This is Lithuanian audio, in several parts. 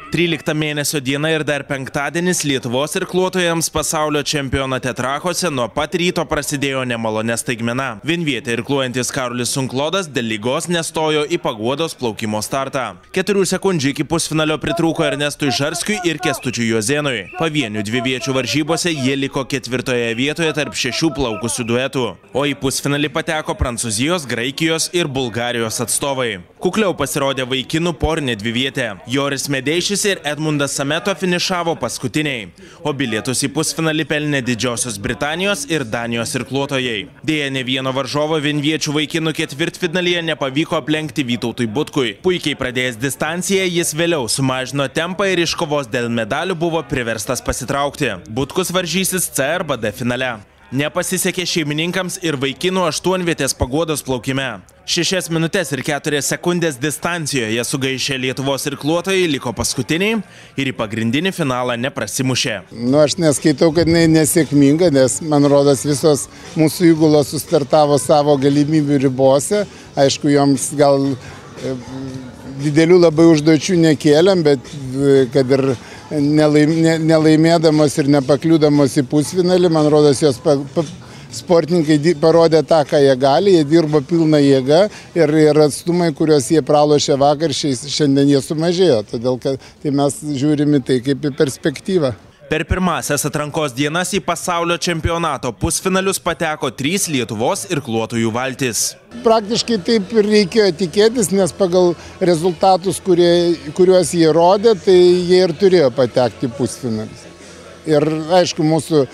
13 mėnesio diena ir dar penktadienis Lietuvos irkluotojams pasaulio čempionate Trakuose nuo pat ryto prasidėjo nemalonė staigmena. Vienvietė irkluojantis Karolis Sunklodas dėl ligos nestojo į Paguodos plaukimo startą. 4 sekundžių iki pusfinalio pritrūko Ernestui Žarskiui ir Kęstučiui Juozėnui. Pavienių dviviečių varžybose jie liko 4 vietoje tarp 6 plaukusių duetų. O į pusfinalį pateko Prancūzijos, Graikijos ir Bulgarijos atstovai. Kukliau pasirodė vaikinų porinė dvivietė. Joris Medeišis ir Edmundas Sameto finišavo paskutiniai, o bilietus į pusfinalį pelnė Didžiosios Britanijos ir Danijos irkluotojai. Deja, ne vieno varžovo vienviečių vaikinų ketvirtfinalyje nepavyko aplenkti Vytautui Butkui. Puikiai pradėjęs distanciją, jis vėliau sumažino tempą ir iš kovos dėl medalių buvo priverstas pasitraukti. Butkus varžysis C arba D finale. Nepasisekė šeimininkams ir vaikinų 8-vietės Paguodos plaukime. 6 minutės ir 4 sekundės distancijoje sugaišę Lietuvos irkluotojai liko paskutiniai ir į pagrindinį finalą neprasimušė. Aš neskaitau, kad nesėkminga, nes man rodos visos mūsų įgulos sustartavo savo galimybių ribose. Aišku, joms gal didelių labai užduočių nekėlėm, bet kad ir nelaimėdamos ir nepakliūdamos į pusfinalį, man rodos, jos sportininkai parodė tą, ką jie gali, jie dirbo pilną jėgą ir atstumai, kuriuos jie pralošė vakar, šiandien jie sumažėjo, todėl kad tai mes žiūrime tai kaip į perspektyvą. Per pirmasias atrankos dienas į pasaulio čempionato pusfinalius pateko 3 Lietuvos irkluotojų valtis. Praktiškai taip ir reikėjo tikėtis, nes pagal rezultatus, kuriuos jie rodė, tai jie ir turėjo patekti pusfinalis. Ir aišku, mūsų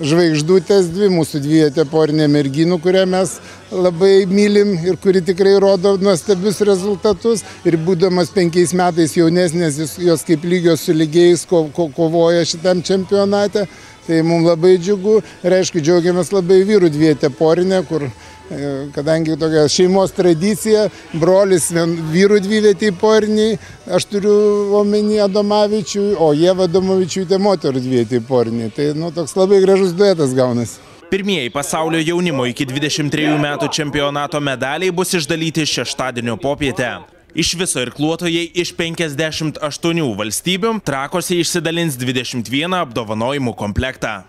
žvaigždutės dvi, mūsų dvivietė porinė merginų, kurią mes labai mylim ir kuri tikrai rodo nuostabius rezultatus. Ir būdamas 5 metais jaunesnės, jos kaip lygios su lygiais kovoja šitam čempionate. Tai mums labai džiugu ir aišku, džiaugiamės labai vyrų dvivietė porinė, kur kadangi tokia šeimos tradicija, brolis vyrų dvivietė poriniai, aš turiu omeny Adomavičių, o Ieva Adomavičiūtė moterų dvivietė poriniai. Tai toks labai gražus duetas gaunasi. Pirmieji pasaulio jaunimo iki 23 metų čempionato medaliai bus išdalyti šeštadienio popietę. Iš viso irkluotojai iš 58 valstybių Trakuose išsidalins 21 apdovanojimų komplektą.